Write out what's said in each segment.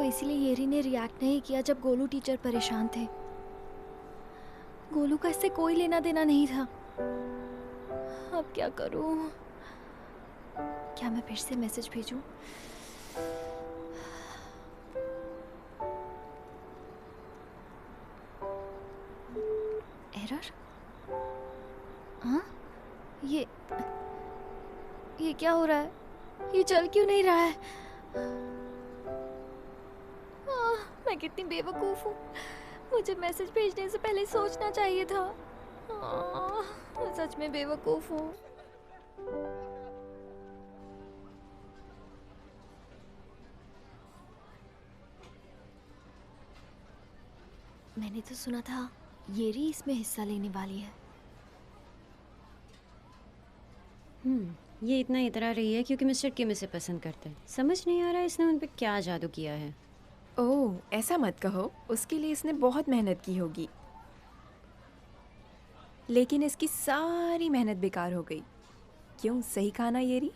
तो इसीलिए येरी ने रिएक्ट नहीं किया जब गोलू टीचर परेशान थे। गोलू का इससे कोई लेना देना नहीं था। अब क्या करूं? क्या मैं फिर से मैसेज भेजूं? एरर? हाँ? ये क्या हो रहा है? ये चल क्यों नहीं रहा है? मैं कितनी बेवकूफ हूँ। मुझे मैसेज भेजने से पहले सोचना चाहिए था। मैं सच में बेवकूफ हूँ। मैंने तो सुना था येरी इसमें हिस्सा लेने वाली है। ये इतना इतरा रही है क्योंकि मिस्टर किम इसे पसंद करते हैं। समझ नहीं आ रहा इसने उन पे क्या जादू किया है। ओह, ऐसा मत कहो। उसके लिए इसने बहुत मेहनत की होगी, लेकिन इसकी सारी मेहनत बेकार हो गई। क्यों, सही कहा ना येरी?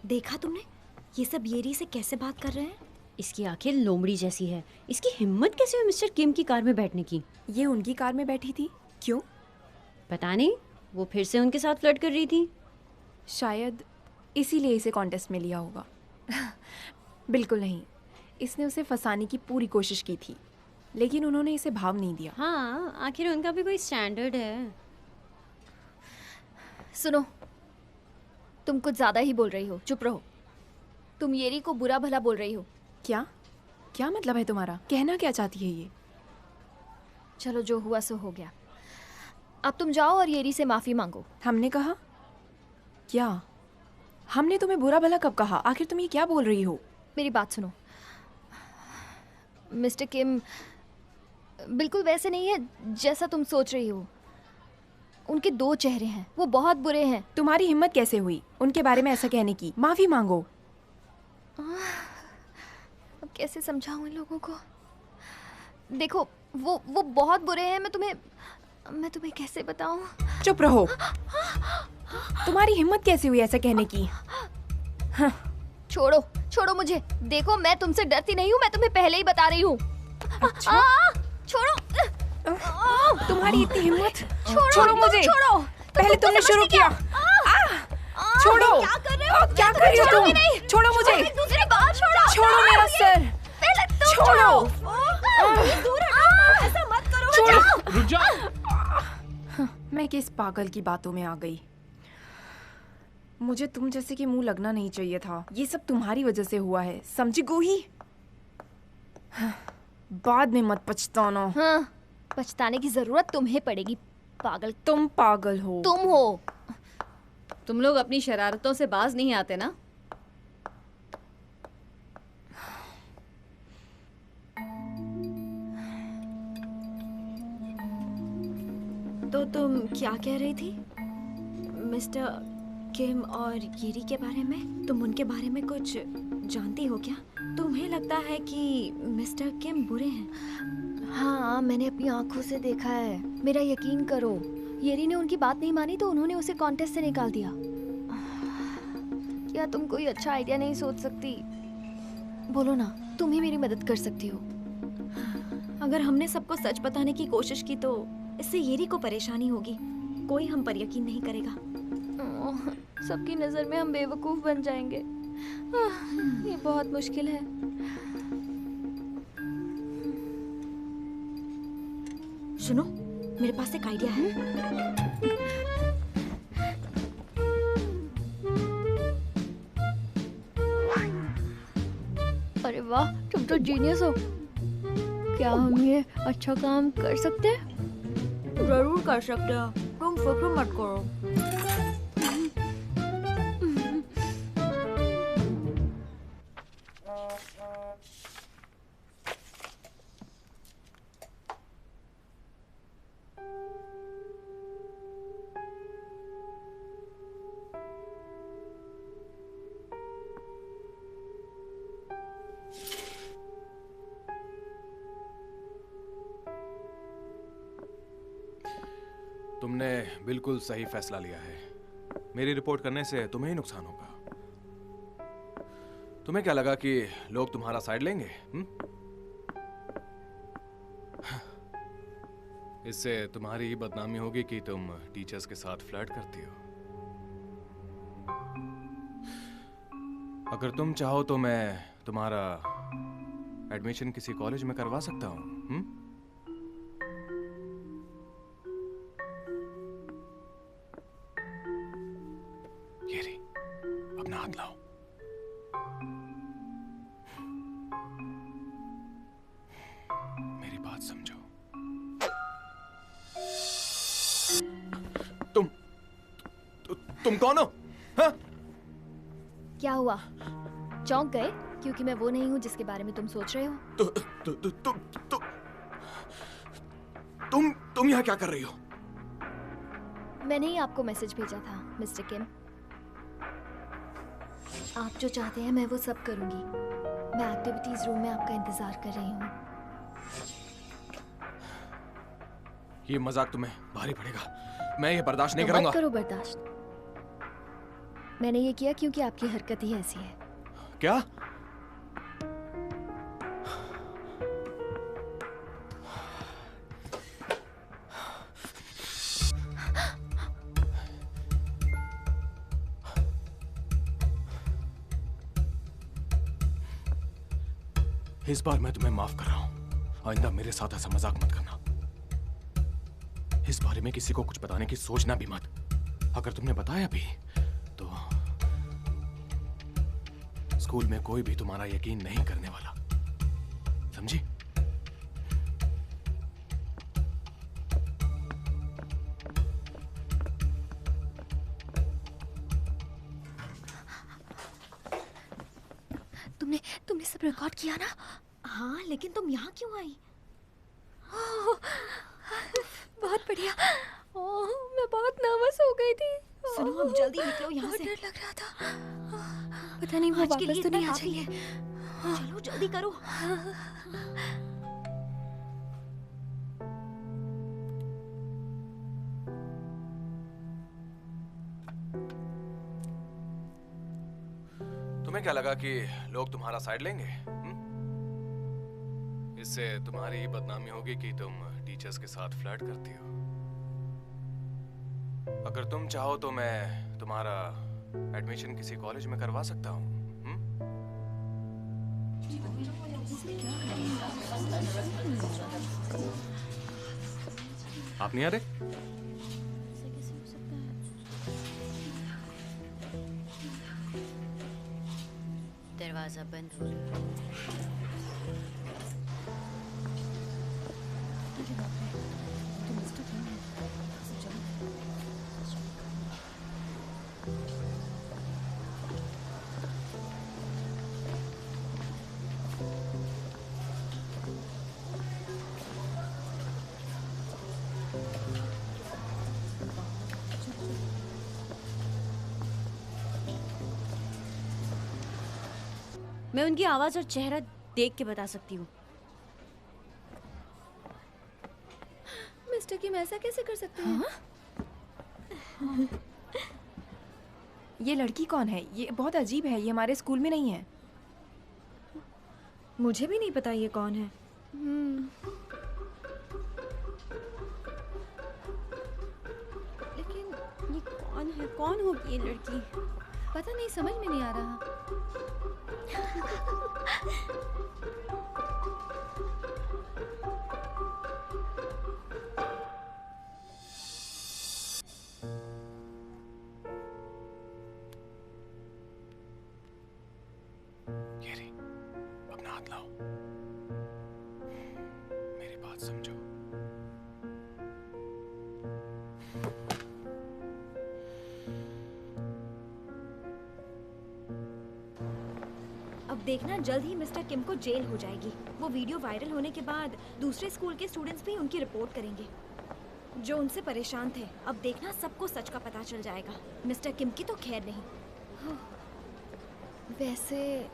देखा तुमने ये सब येरी से कैसे बात कर रहे हैं? इसकी आंखें लोमड़ी जैसी है। इसकी हिम्मत कैसे हुई मिस्टर किम की कार में बैठने की? ये उनकी कार में बैठी थी। क्यों? पता नहीं, वो फिर से उनके साथ फ्लर्ट कर रही थी। शायद इसीलिए इसे कॉन्टेस्ट में लिया होगा। बिल्कुल नहीं, इसने उसे फंसाने की पूरी कोशिश की थी, लेकिन उन्होंने इसे भाव नहीं दिया। हाँ, आखिर उनका भी कोई स्टैंडर्ड है। सुनो, तुम कुछ ज्यादा ही बोल रही हो। चुप रहो। तुम येरी को बुरा भला बोल रही हो। क्या क्या मतलब है तुम्हारा? कहना क्या चाहती है ये? चलो, जो हुआ सो हो गया। अब तुम जाओ और येरी से माफी मांगो। हमने कहा? क्या हमने तुम्हें बुरा भला कब कहा? आखिर तुम ये क्या बोल रही हो? मेरी बात सुनो। मिस्टर किम बिल्कुल वैसे नहीं है जैसा तुम सोच रही हो। उनके दो चेहरे हैं, वो बहुत बुरे हैं। तुम्हारी हिम्मत कैसे हुई उनके बारे में ऐसा कहने की? माफी मांगो। अब कैसे समझाऊं इन लोगों को? देखो, वो बहुत बुरे हैं। मैं तुम्हें कैसे बताऊं? चुप रहो। तुम्हारी हिम्मत कैसे हुई ऐसा कहने की? हाँ। छोड़ो मुझे। देखो, मैं तुमसे डरती नहीं हूँ। मैं तुम्हें पहले ही बता रही हूँ। अच्छा? छोड़ो। तुम्हारी इतनी हिम्मत? छोड़ो मुझे। छोड़ो। पहले तुमने शुरू किया। छोड़ो। क्या कर रहे हो? क्या कर रही हो तुम? छोड़ो मुझे। दूसरी बात छोड़ो। छोड़ो मेरा सर। पहले तुम छोड़ो। दूर हटो। ऐसा मत करो। छोड़ो। रुक जाओ। मैं किस पागल की बातों में आ गई। मुझे तुम जैसे कि मुंह लगना नहीं चाहिए था। ये सब तुम्हारी वजह से हुआ है, समझी गोही? बाद में मत पछताना। हाँ, पछताने की जरूरत तुम्हें पड़ेगी, पागल। तुम पागल हो। तुम हो। तुम लोग अपनी शरारतों से बाज नहीं आते ना। तो तुम क्या कह रही थी मिस्टर किम और येरी के बारे में? तुम उनके बारे में कुछ जानती हो क्या? तुम्हें लगता है कि मिस्टर किम बुरे हैं? हाँ, मैंने अपनी आंखों से देखा है। मेरा यकीन करो। येरी ने उनकी बात नहीं मानी तो उन्होंने उसे कॉन्टेस्ट से निकाल दिया। क्या तुम कोई अच्छा आइडिया नहीं सोच सकती? बोलो ना, तुम ही मेरी मदद कर सकती हो। अगर हमने सबको सच बताने की कोशिश की तो इससे येरी को परेशानी होगी। कोई हम पर यकीन नहीं करेगा। सबकी नजर में हम बेवकूफ बन जाएंगे। ये बहुत मुश्किल है। सुनो, मेरे पास एक आइडिया है। अरे वाह, तुम तो जीनियस हो। क्या हम ये अच्छा काम कर सकते हैं? जरूर कर सकते हो। तुम फिक्र मत करो। तुमने बिल्कुल सही फैसला लिया है। मेरी रिपोर्ट करने से तुम्हें ही नुकसान होगा। तुम्हें क्या लगा कि लोग तुम्हारा साइड लेंगे? इससे तुम्हारी ही बदनामी होगी कि तुम टीचर्स के साथ फ्लर्ट करती हो। अगर तुम चाहो तो मैं तुम्हारा एडमिशन किसी कॉलेज में करवा सकता हूँ। ये रही, अपना हाथ लाओ। मेरी बात समझो। तुम कौन हो? हाँ? क्या हुआ? चौंक गए क्योंकि मैं वो नहीं हूँ जिसके बारे में तुम सोच रहे हो? तुम यहाँ क्या कर रही हो? मैंने ही आपको मैसेज भेजा था मिस्टर किम। आप जो चाहते हैं मैं वो सब करूंगी। मैं एक्टिविटीज रूम में आपका इंतजार कर रही हूँ। ये मजाक तुम्हें भारी पड़ेगा। मैं ये बर्दाश्त नहीं तो करूंगा। मत करो बर्दाश्त। मैंने ये किया क्योंकि आपकी हरकत ही ऐसी है। क्या? इस बार मैं तुम्हें माफ कर रहा हूं। आइंदा मेरे साथ ऐसा मजाक मत करना। इस बारे में किसी को कुछ बताने की सोचना भी मत। अगर तुमने बताया भी तो स्कूल में कोई भी तुम्हारा यकीन नहीं करने वाला, समझी? तुमने सब रिकॉर्ड किया ना? हाँ, लेकिन तुम यहाँ क्यों आई? बहुत बढ़िया। ओह, मैं बहुत नर्वस हो गई थी। सुनो, अब जल्दी निकलो यहाँ बहुत से। डर लग रहा था। पता नहीं वो आज के वापस लिए तो इतना नहीं आ काफी जाएंगे। है। चलो जल्दी करो। तुम्हें क्या लगा कि लोग तुम्हारा साइड लेंगे? इससे तुम्हारी ही बदनामी होगी कि तुम टीचर्स के साथ फ्लर्ट करती हो। अगर तुम चाहो तो मैं तुम्हारा एडमिशन किसी कॉलेज में करवा सकता हूँ। आप नहीं आ रहे? दरवाजा बंद हो रहा है। मैं उनकी आवाज और चेहरा देख के बता सकती हूँ। मिस्टर किम ऐसा कैसे कर सकते हैं? ये लड़की कौन है? ये बहुत अजीब है। ये हमारे स्कूल में नहीं है। मुझे भी नहीं पता ये कौन है। लेकिन ये कौन है? कौन होगी ये लड़की? पता नहीं, समझ में नहीं आ रहा। ये रही, अपना हाथ लाओ। मेरी बात समझो। अब देखना, जल्द ही मिस्टर किम को जेल हो जाएगी। वो वीडियो वायरल होने के बाद दूसरे स्कूल के स्टूडेंट्स भी उनकी रिपोर्ट करेंगे जो उनसे परेशान थे। अब देखना, सबको सच का पता चल जाएगा। मिस्टर किम की तो खैर नहीं। वैसे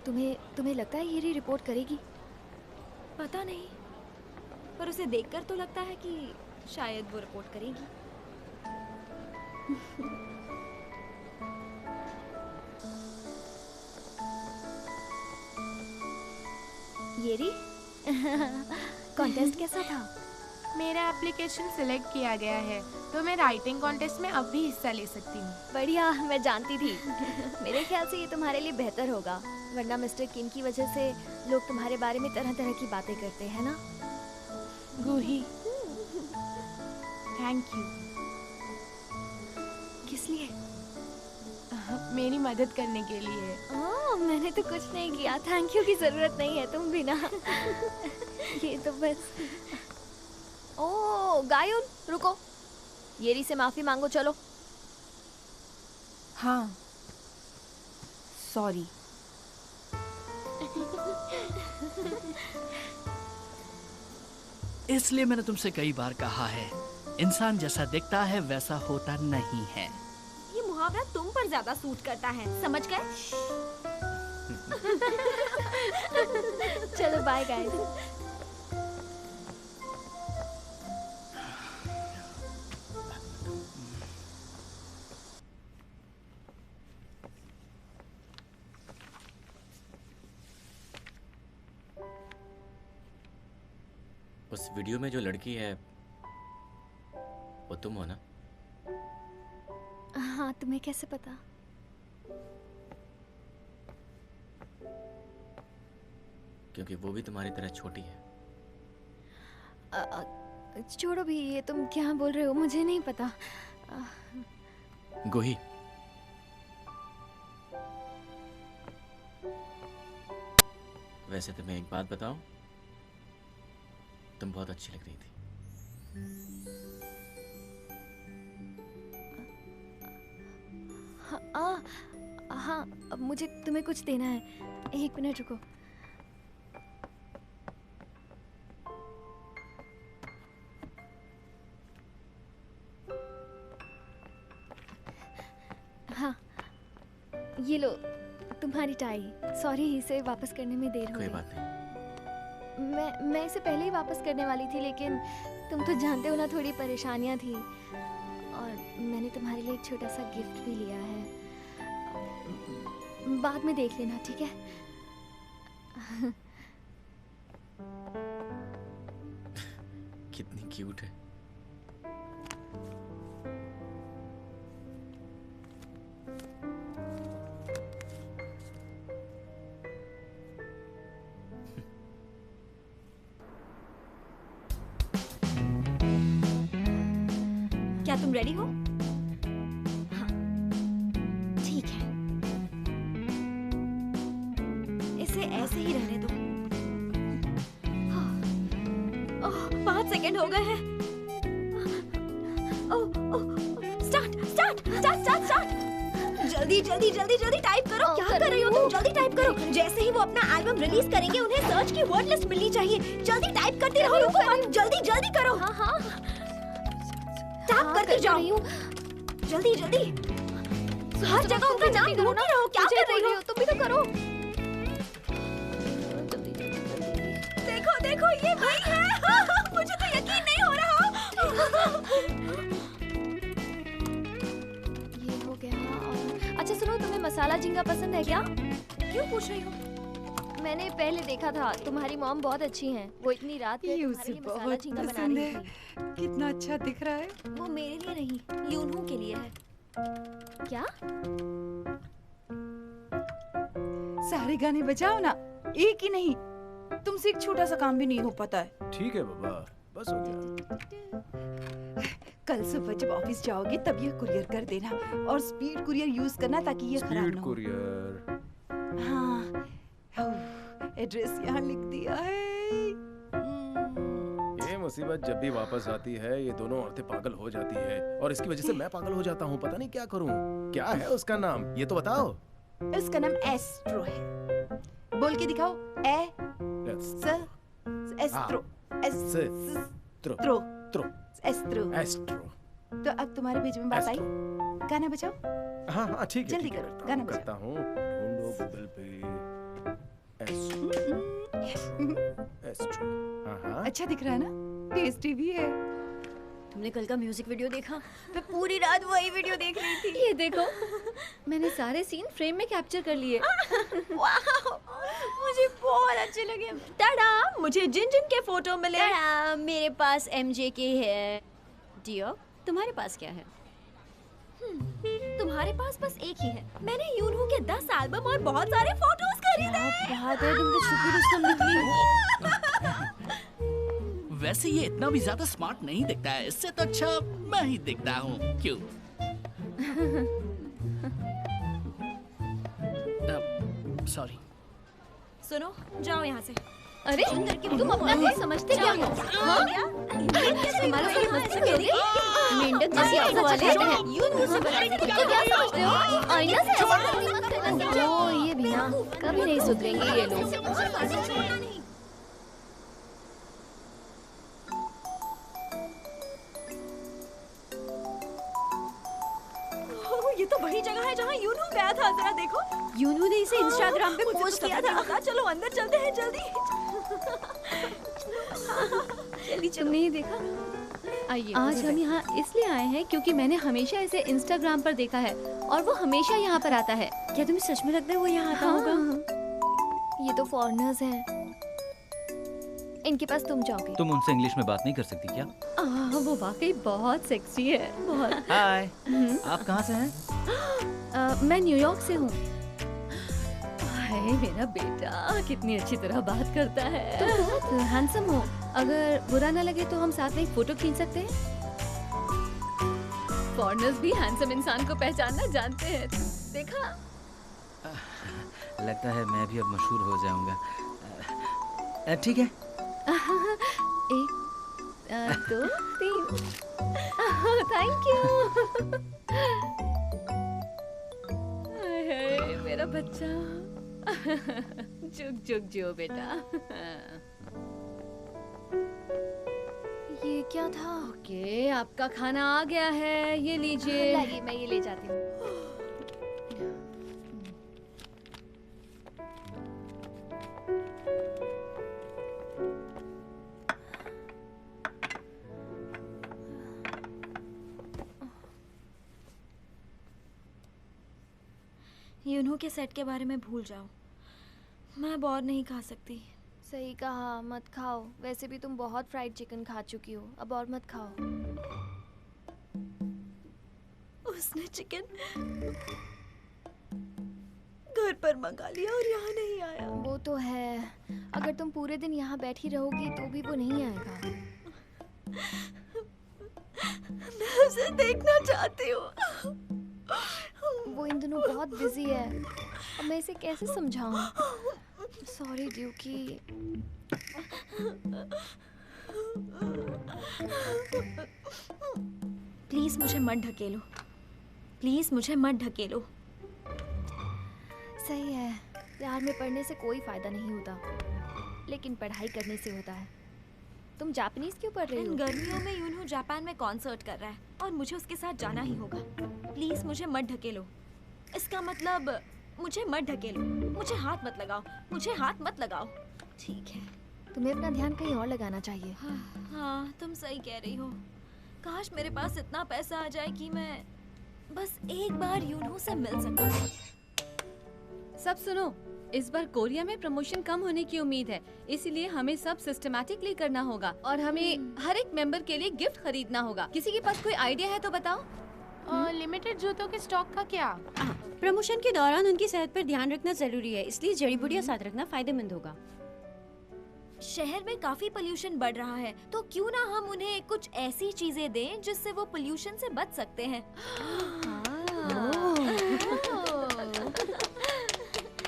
तुम्हें लगता है ये रिपोर्ट करेगी? पता नहीं, पर उसे देखकर तो लगता है कि शायद वो रिपोर्ट करेगी। येरी कॉन्टेस्ट कैसा था? मेरा एप्लीकेशन सिलेक्ट किया गया है तो मैं राइटिंग कॉन्टेस्ट में अब भी हिस्सा ले सकती हूँ। बढ़िया, मैं जानती थी। मेरे ख्याल से ये तुम्हारे लिए बेहतर होगा, वरना मिस्टर किम की वजह से लोग तुम्हारे बारे में तरह तरह की बातें करते हैं ना। गूही, थैंक यू। किस लिए? मेरी मदद करने के लिए। ओह, मैंने तो कुछ नहीं किया, थैंक यू की जरूरत नहीं है, तुम भी ना। ये तो बस। ओह गायुन, रुको, येरी से माफी मांगो, चलो। हाँ, सॉरी। इसलिए मैंने तुमसे कई बार कहा है, इंसान जैसा दिखता है वैसा होता नहीं है। ये मुहावरा तुम पर ज्यादा सूट करता है, समझ गए? चलो बाय गाइस। उस वीडियो में जो लड़की है वो तुम हो ना? हाँ, तुम्हें कैसे पता? क्योंकि वो भी तुम्हारी तरह छोटी है। छोड़ो भी, ये तुम क्या बोल रहे हो, मुझे नहीं पता। गोही, वैसे तुम्हें एक बात बताऊं, तुम बहुत अच्छी लग रही थी। हाँ, अब मुझे तुम्हें कुछ देना है, एक मिनट रुको। हाँ, ये लो तुम्हारी टाई। सॉरी, इसे वापस करने में देर हो कोई गई। बात नहीं। मैं इसे पहले ही वापस करने वाली थी, लेकिन तुम तो जानते हो ना, थोड़ी परेशानियां थी, और मैंने तुम्हारे लिए एक छोटा सा गिफ्ट भी लिया है। बाद में देख लेना, ठीक है? कितनी क्यूट है। क्या तुम रेडी हो? हाँ, ठीक है, इसे ऐसे ही रहने दो। ओह, 5 सेकंड हो गए हैं। स्टार्ट। जल्दी टाइप करो। क्या कर रही हो तुम? जल्दी टाइप करो। जैसे ही वो अपना एल्बम रिलीज करेंगे, उन्हें सर्च की वर्ड लिस्ट मिलनी चाहिए। जल्दी टाइप करती रहो, रुको मत। जल्दी करो। हाँ, टैप करते जाओ। जल्दी। हर जगह उनका नाम ढूंढते रहो। क्या कर रही हो? तुम भी तो करो। देखो, ये वही है। मुझे तो यकीन नहीं हो रहा। ये हो गया। और अच्छा सुनो, तुम्हें मसाला झींगा पसंद है क्या? क्यों पूछ रही हो? मैंने पहले देखा था, तुम्हारी मॉम बहुत अच्छी हैं। वो इतनी रात में ये तुम्हारे उसे लिए मसाला बहुत झींगा बना पसंद रही है। थी। कितना अच्छा दिख रहा है। वो मेरे लिए नहीं, ल्यूनू के लिए है। क्या? सारे गाने बजाओ ना, एक ही नहीं। तुमसे एक छोटा सा काम भी नहीं हो पाता है। ठीक है बाबा, बस हो गया। कल सुबह जब ऑफिस जाओगे तब ये कुरियर कर देना, और स्पीड कुरियर यूज करना ताकि ये खराब स्पीड ना हो। कुरियर। हाँ, एड्रेस यहाँ लिख दिया है। ये मुसीबत जब भी वापस आती है, ये दोनों औरतें पागल हो जाती है, और इसकी वजह से मैं पागल हो जाता हूँ। पता नहीं क्या करूँ। क्या है उसका नाम, ये तो बताओ। उसका नाम एस्ट्रो है। बोल के दिखाओ। एस्ट्रो। एस्ट्रो। एस्ट्रो। तो अब तुम्हारे बीच में बात आई। गाना बजाओ। हाँ ठीक है, जल्दी ठीक है, करो, गाना बजाओ। करता हूँ। ढूंढो गूगल पे। एस्ट्रो। हाँ। अच्छा दिख रहा है ना, टेस्टी भी है। तुमने कल का म्यूजिक वीडियो देखा? मैं पूरी रात वही वीडियो देख रही थी। ये देखो, मैंने सारे सीन फ्रेम में कैप्चर कर लिए। वाह, मुझे बहुत अच्छे लगे। टाडा, मुझे जिन जिन के फोटो मिले। टाडा, मेरे पास MJ के है। डियो, तुम्हारे पास क्या है? तुम्हारे पास बस एक ही है। मैंने यूनहू के 10 एल्बम और बहुत सारे फोटोज खरीदे। बात है, तुम तो शुक्र रुस्तम निकली। वैसे ये इतना भी ज्यादा स्मार्ट नहीं दिखता है, इससे तो अच्छा मैं ही दिखता हूँ। क्यों? सॉरी। सुनो, जाओ यहाँ से। अरे तुम अपना क्या समझते क्या हो? हाँ? हमारा साथ मस्ती करोगे? मेंढक जैसी आवाज़ चलाते हैं। यूनहू से तुम तो क्या समझते हो? आईना से ऐसा मत करना। ओ ये भी ना, कभी नहीं सुधरेंगे ये लोग। ये तो वही जगह है जहाँ यूनहू गया था। जरा देखो, यूनहू ने इसे इंस्टाग्राम पे पोस्ट किया था। चलो अंदर चलते हैं जल्दी। चली तुमने ही देखा? आइए, आज हम यहाँ इसलिए आए हैं क्योंकि मैंने हमेशा इसे इंस्टाग्राम पर देखा है और वो हमेशा यहाँ पर आता है। क्या तुम्हें सच में लगता है वो यहाँ आता होगा? ये तो फॉरेनर्स हैं। इनके पास तुम जाओगे। तुम उनसे इंग्लिश में बात नहीं कर सकती क्या? वो वाकई बहुत सेक्सी है, बहुत। हाय, आप कहाँ से हैं? मैं न्यूयॉर्क से हूँ। हाय मेरा बेटा, कितनी अच्छी तरह बात करता है। तुम बहुत हैंडसम हो। अगर बुरा ना लगे तो हम साथ में एक फोटो खींच सकते हैं। फॉरेनर्स भी हैंडसम इंसान को पहचानना जानते हैं। देखा? लगता है मैं भी अब मशहूर हो जाऊंगा। ठीक है। 1 2 3। Thank you. मेरा बच्चा। जुग जुग जो बेटा। ये क्या था? ओके, आपका खाना आ गया है, ये लीजिए। लाइए, मैं ये ले जाती हूँ। यूनहू के सेट के बारे में भूल जाओ। मैं अब और नहीं खा सकती। सही कहा, मत खाओ। वैसे भी तुम बहुत फ्राइड चिकन खा चुकी हो, अब और मत खाओ। उसने चिकन घर पर मंगा लिया और यहाँ नहीं आया। वो तो है, अगर तुम पूरे दिन यहाँ बैठी रहोगी तो भी वो नहीं आएगा। मैं उसे देखना चाहती हूँ। वो इन दिनों बहुत बिजी है। अब मैं इसे कैसे समझाऊं? सॉरी ड्यूकी। प्लीज मुझे मत ढकेलो। प्लीज मुझे मत ढकेलो। सही है, प्यार में पढ़ने से कोई फायदा नहीं होता, लेकिन पढ़ाई करने से होता है। तुम जापानीज क्यों पढ़ रही हो? इन गर्मियों में यूनहू जापान में कॉन्सर्ट कर रहा है और मुझे उसके साथ जाना ही होगा। प्लीज मुझे मत ढकेलो। इसका मतलब मुझे मत ढकेलो। मुझे हाथ मत लगाओ। मुझे हाथ मत लगाओ। ठीक है। तुम्हें अपना ध्यान कहीं और लगाना चाहिए। हाँ, तुम सही कह रही हो। काश मेरे पास इतना पैसा आ जाए कि मैं बस एक बार यूनहू से मिल सकूं। सब सुनो, इस बार कोरिया में प्रमोशन कम होने की उम्मीद है, इसलिए हमें सब सिस्टमैटिकली करना होगा और हमें हर एक मेंबर के लिए गिफ्ट खरीदना होगा। किसी के पास कोई आइडिया है तो बताओ। लिमिटेड जूतों के स्टॉक का क्या? प्रमोशन के दौरान उनकी सेहत पर ध्यान रखना जरूरी है, इसलिए जड़ी बूटियां साथ रखना फायदेमंद होगा। शहर में काफी पोल्यूशन बढ़ रहा है, तो क्यों ना हम उन्हें कुछ ऐसी चीजें दें जिससे वो पोल्यूशन से बच सकते हैं।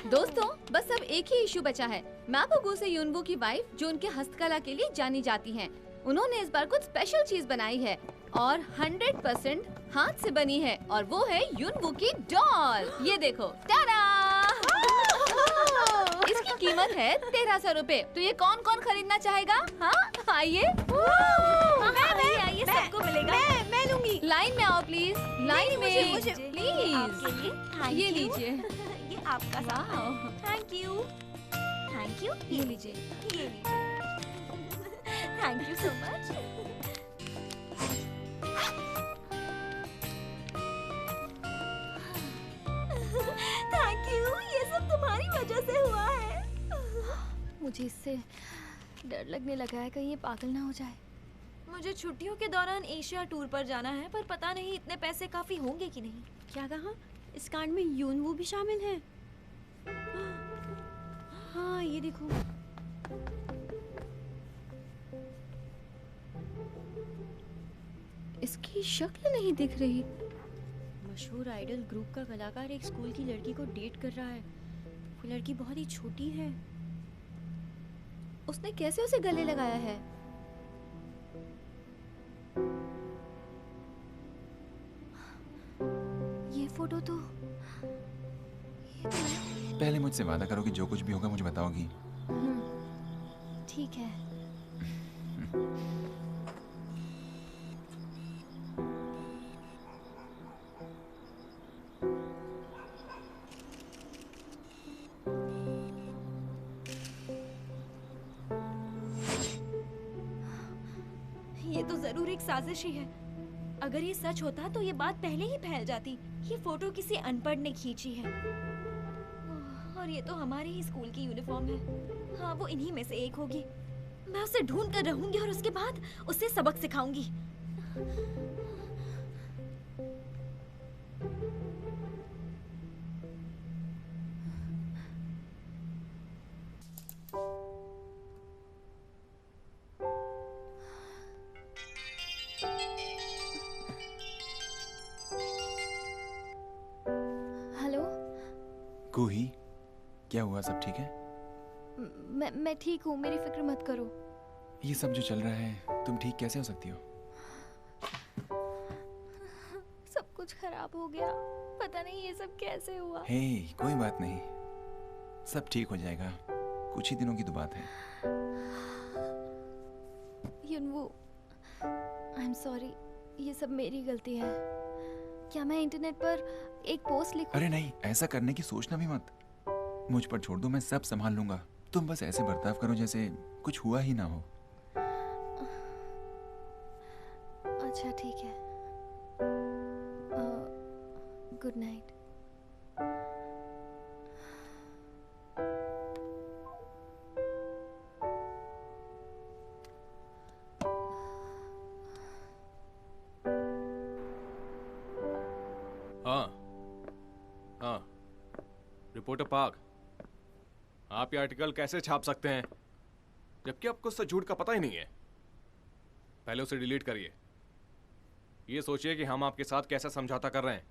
दोस्तों, बस अब एक ही इशू बचा है। मापोगो से यूनवू की वाइफ, जो उनके हस्तकला के लिए जानी जाती हैं। उन्होंने इस बार कुछ स्पेशल चीज बनाई है और 100% हाथ से बनी है, और वो है यूनवू की डॉल। ये देखो, टाडा! इसकी कीमत है 1300 रुपए। तो ये कौन कौन खरीदना चाहेगा? हाँ, आइए। आइए, सबको मिलेगा। मैं लूंगी। लाइन में आओ प्लीज। लाइन में मुझे प्लीज। आपके लिए ये लीजिए। ये आपका सामान। Thank you. Thank you. ये लीजिए। ये लीजिए। Thank you so much. Thank you. ये सब तुम्हारी वजह से हुआ है। मुझे इससे डर लगने लगा है, कहीं ये पागल ना हो जाए। मुझे छुट्टियों के दौरान एशिया टूर पर जाना है, पर पता नहीं इतने पैसे काफी होंगे कि नहीं। क्या कहा? इस कांड में यूनवू भी शामिल है? हाँ, ये देखो। इसकी शक्ल नहीं दिख रही। मशहूर आइडल ग्रुप का कलाकार एक स्कूल की लड़की को डेट कर रहा है। वो लड़की बहुत ही छोटी है। उसने कैसे उसे गले लगाया है? ये फोटो तो पहले मुझसे वादा करो कि जो कुछ भी होगा मुझे बताओगी। ठीक है। ये तो जरूर एक साजिश ही है। अगर ये सच होता तो ये बात पहले ही फैल जाती। ये फोटो किसी अनपढ़ ने खींची है। और ये तो हमारे ही स्कूल की यूनिफॉर्म है। हाँ, वो इन्हीं में से एक होगी। मैं उसे ढूंढ कर रहूंगी और उसके बाद उसे सबक सिखाऊंगी। हेलो। कूही, क्या हुआ? सब ठीक है? मैं ठीक हूँ, मेरी फिक्र मत करो। ये सब जो चल रहा है, तुम ठीक कैसे हो सकती हो? सब कुछ खराब हो गया। पता नहीं ये सब कैसे हुआ। हे, कोई बात नहीं, सब ठीक हो जाएगा। कुछ ही दिनों की तो बात है। यूनवू, आई एम सॉरी, ये सब मेरी गलती है। क्या मैं इंटरनेट पर एक पोस्ट लिखूं? अरे नहीं, ऐसा करने की सोचना भी मत। मुझ पर छोड़ दो, मैं सब संभाल लूंगा। तुम बस ऐसे बर्ताव करो जैसे कुछ हुआ ही ना हो। अच्छा ठीक है। Good night. हाँ, रिपोर्टर पार्क, आप ये आर्टिकल कैसे छाप सकते हैं जबकि आपको उससे झूठ का पता ही नहीं है? पहले उसे डिलीट करिए। ये सोचिए कि हम आपके साथ कैसा समझौता कर रहे हैं।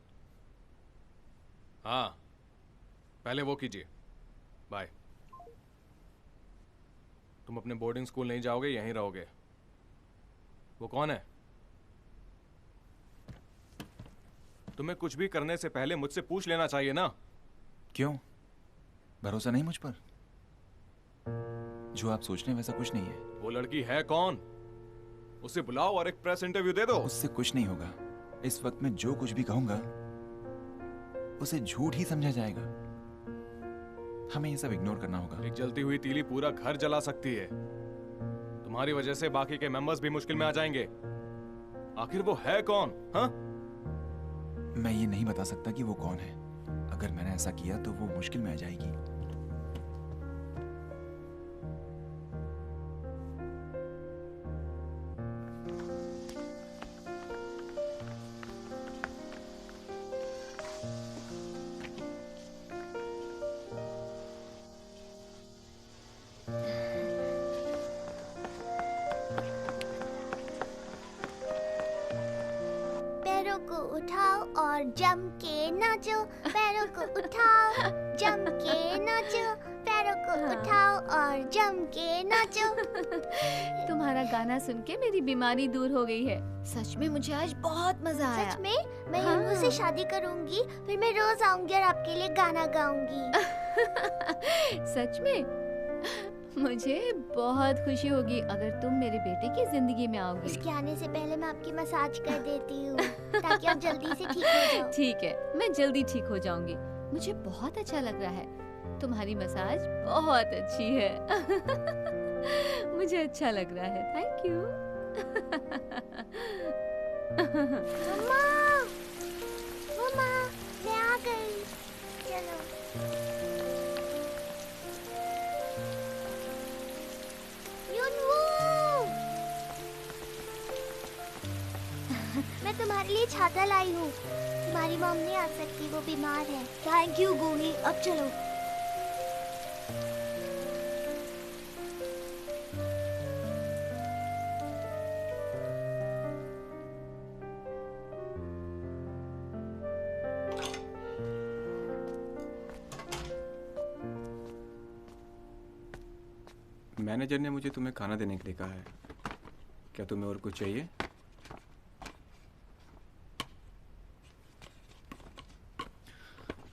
हाँ, पहले वो कीजिए। बाय। तुम अपने बोर्डिंग स्कूल नहीं जाओगे, यहीं रहोगे। वो कौन है? तुम्हें कुछ भी करने से पहले मुझसे पूछ लेना चाहिए ना। क्यों? भरोसा नहीं मुझ पर? जो आप सोच रहे हैं वैसा कुछ नहीं है। वो लड़की है कौन? उसे बुलाओ और एक प्रेस इंटरव्यू दे दो। उससे कुछ नहीं होगा। इस वक्त मैं जो कुछ भी कहूंगा उसे झूठ ही समझा जाएगा। हमें ये सब इग्नोर करना होगा। एक जलती हुई तीली पूरा घर जला सकती है। तुम्हारी वजह से बाकी के मेंबर्स भी मुश्किल में आ जाएंगे। आखिर वो है कौन? हाँ? मैं ये नहीं बता सकता कि वो कौन है। अगर मैंने ऐसा किया तो वो मुश्किल में आ जाएगी। पैरों को उठाओ और जम के नाचो। पैरों को उठाओ, जम के नाचो। पैरों को उठाओ और जम के नाचो। तुम्हारा गाना सुन के मेरी बीमारी दूर हो गई है। सच में मुझे आज बहुत मजा आया। सच में? मैं हाँ। यूनू से शादी करूंगी, फिर मैं रोज आऊंगी और आपके लिए गाना गाऊंगी। सच में? मुझे बहुत खुशी होगी अगर तुम मेरे बेटे की जिंदगी में आओगी। उसके आने से पहले मैं आपकी मसाज कर देती हूँ ताकि आप जल्दी से ठीक हो जाओ। ठीक है, मैं जल्दी ठीक हो जाऊंगी। मुझे बहुत अच्छा लग रहा है। तुम्हारी मसाज बहुत अच्छी है। मुझे अच्छा लग रहा है। Thank you. मम्मा, मम्मा, मैं आ गई। चलो। लिए छाता लाई हूँ। तुम्हारी मॉम नहीं आ सकती, वो बीमार है। थैंक यू गूही, अब चलो। मैनेजर ने मुझे तुम्हें खाना देने के लिए कहा है। क्या तुम्हें और कुछ चाहिए?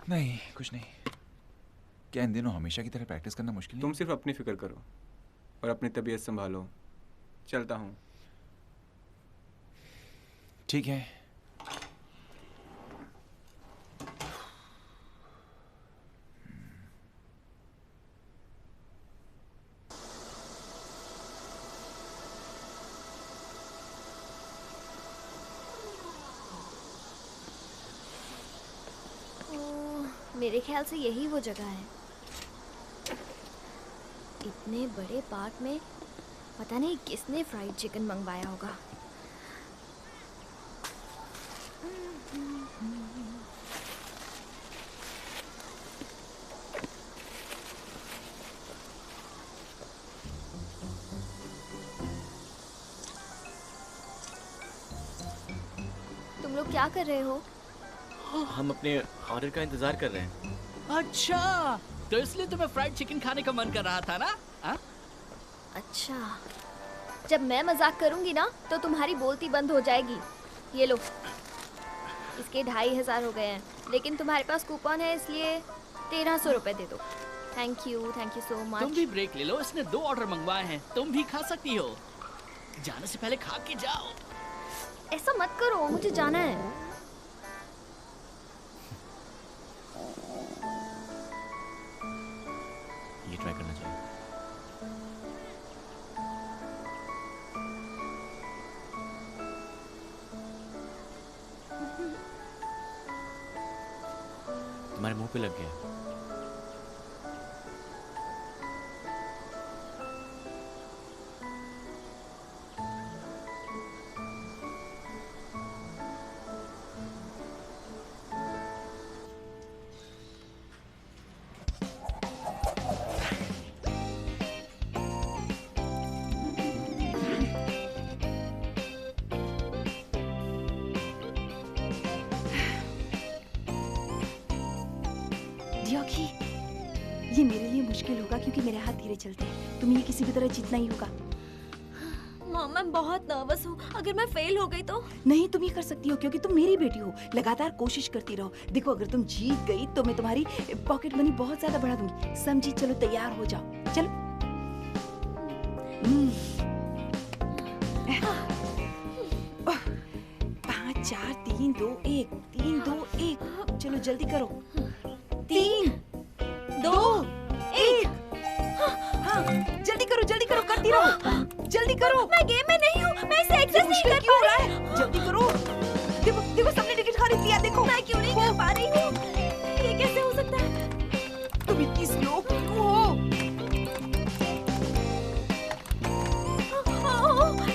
नहीं, कुछ नहीं। क्या इन दिनों हमेशा की तरह प्रैक्टिस करना मुश्किल नहीं? तुम सिर्फ अपनी फिक्र करो और अपनी तबीयत संभालो। चलता हूँ। ठीक है। मेरे ख्याल से यही वो जगह है। इतने बड़े पार्क में पता नहीं किसने फ्राइड चिकन मंगवाया होगा। तुम लोग क्या कर रहे हो? हम अपने ऑर्डर का इंतजार कर रहे हैं। अच्छा, तो इसलिए तुम्हें फ्राइड चिकन खाने का मन कर रहा था ना? आ? अच्छा, जब मैं मजाक करूंगी ना तो तुम्हारी बोलती बंद हो जाएगी। ये लो, इसके 2500 हो गए हैं, लेकिन तुम्हारे पास कूपन है इसलिए 1300 रुपए दे दो। Thank you so much. तुम भी ब्रेक ले लो, इसने 2 ऑर्डर मंगवाए हैं, तुम भी खा सकती हो। जाने से पहले खा के जाओ। ऐसा मत करो, मुझे जाना है। ये ट्राई करना चाहिए। तुम्हारे मुंह पे लग गया। ड्योकी, ये मेरे लिए मुश्किल होगा क्योंकि मेरे हाथ धीरे चलते हैं। तुम्हें ये किसी भी तरह जीतना ही होगा। मॉम, मैं बहुत नर्वस हूँ। अगर मैं फेल हो गई तो? नहीं, तुम ये कर सकती हो क्योंकि तुम मेरी बेटी हो। लगातार कोशिश करती रहो। देखो, अगर तुम जीत गई तो मैं तुम्हारी पॉकेट मनी बहुत ज्यादा बढ़ा दूंगी। समझी? चलो तैयार हो जाओ। चलो। 5 4 3 2 1 3 2 1। चलो जल्दी करो। 3 2 1। हाँ, जल्दी करो करती रहो। जल्दी करो। मैं गेम में नहीं हूँ, मैं इसे एक्सेस नहीं कर पा रही हूँ। जल्दी करो। देखो देखो, सबने टिकट खरीद लिया। देखो मैं क्यों नहीं कर पा रही हूँ? ये कैसे हो सकता है? तुम इतनी स्लो क्यों हो?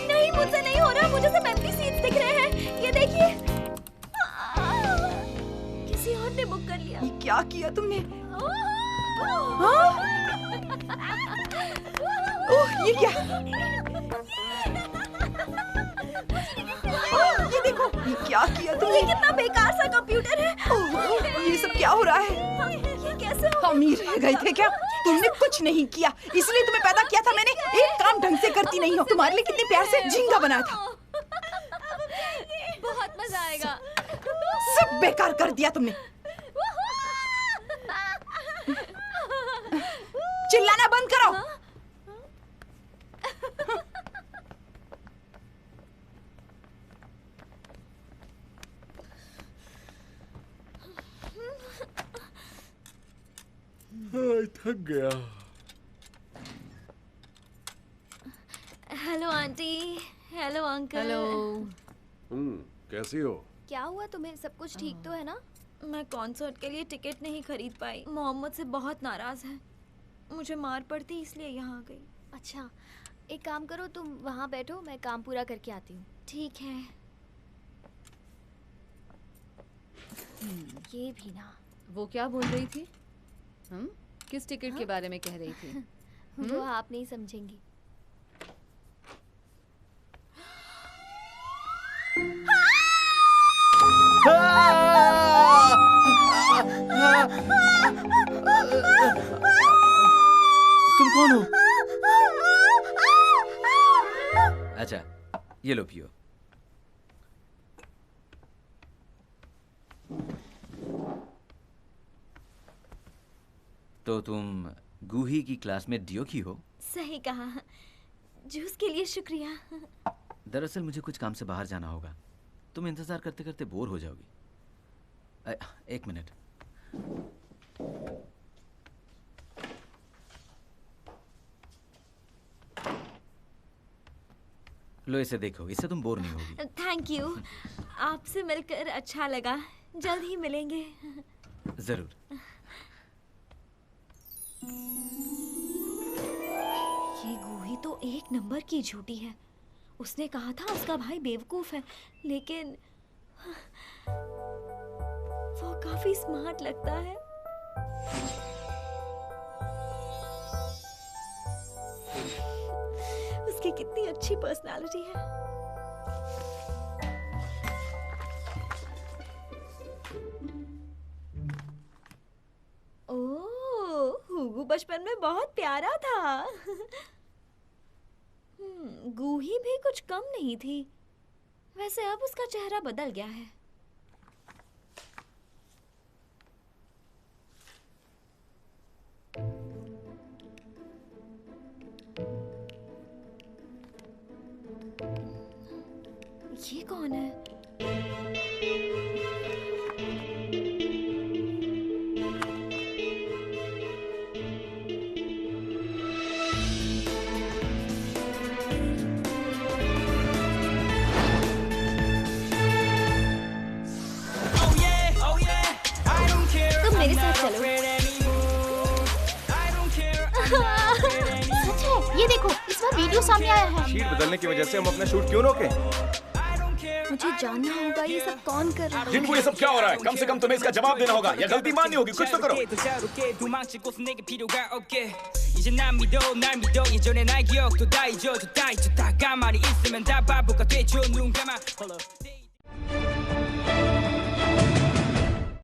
नहीं, मुझसे नहीं हो रहा। मुझे सब एम्प्टी सीट्स दिख रहे हैं। ये देखिए, किसी और ने बुक कर लिया। ये क्या किया तुमने? हाँ? ओह, ये क्या? ये देखो, ये क्या किया तुमने? ये कितना बेकार सा कंप्यूटर है। ये सब क्या हो रहा है? ये कैसे हो? हम ही रह गए थे क्या? तुमने कुछ नहीं किया, इसलिए तुम्हें पैदा किया था मैंने। एक काम ढंग से करती नहीं हो। तुम्हारे लिए कितने प्यार से झींगा बनाया था। बहुत मजा आएगा। सब बेकार कर दिया तुमने। चिल्लाना बंद करो। थक गया। Hello aunty. Hello uncle. Hello. कैसी हो? क्या हुआ तुम्हें? सब कुछ ठीक तो है ना? मैं कॉन्सर्ट के लिए टिकट नहीं खरीद पाई। मोहम्मद से बहुत नाराज है। मुझे मार पड़ती इसलिए यहाँ आ गई। अच्छा, एक काम करो, तुम वहाँ बैठो, मैं काम पूरा करके आती हूँ। ठीक है। ये भी ना। वो क्या बोल रही थी? किस टिकट के बारे में कह रही थी? वो आप नहीं समझेंगी। तुम कौन हो? अच्छा, ये लो पियो। तो तुम गूही की क्लास में डियो की हो? सही कहा। जूस के लिए शुक्रिया। दरअसल मुझे कुछ काम से बाहर जाना होगा। तुम इंतजार करते करते बोर हो जाओगी। एक मिनट। लो इसे देखो, इससे तुम बोर नहीं होगी। Thank you. आपसे मिलकर अच्छा लगा। जल्द ही मिलेंगे। जरूर। ये गूही तो एक नंबर की झूठी है। उसने कहा था उसका भाई बेवकूफ है, लेकिन वो काफी स्मार्ट लगता है। उसकी कितनी अच्छी पर्सनालिटी है। ओह, हुगू बचपन में बहुत प्यारा था। गूही भी कुछ कम नहीं थी। वैसे अब उसका चेहरा बदल गया है। ये कौन है? तुम मेरे साथ चलो। सच है, ये देखो, इस बार वीडियो सामने आया है। शीट बदलने की वजह से हम अपना शूट क्यों रोके? मुझे जानना होगा ये सब कौन कर रहा है। जिनको ये सब क्या हो रहा है, कम से कम तुम्हें इसका जवाब देना होगा या गलती माननी होगी। कुछ तो करो। 이제 난 믿어 날 믿어 예전의 날 기억도 다 잊어줘 다 가만히 있으면 다 바보가 되죠 눈 감아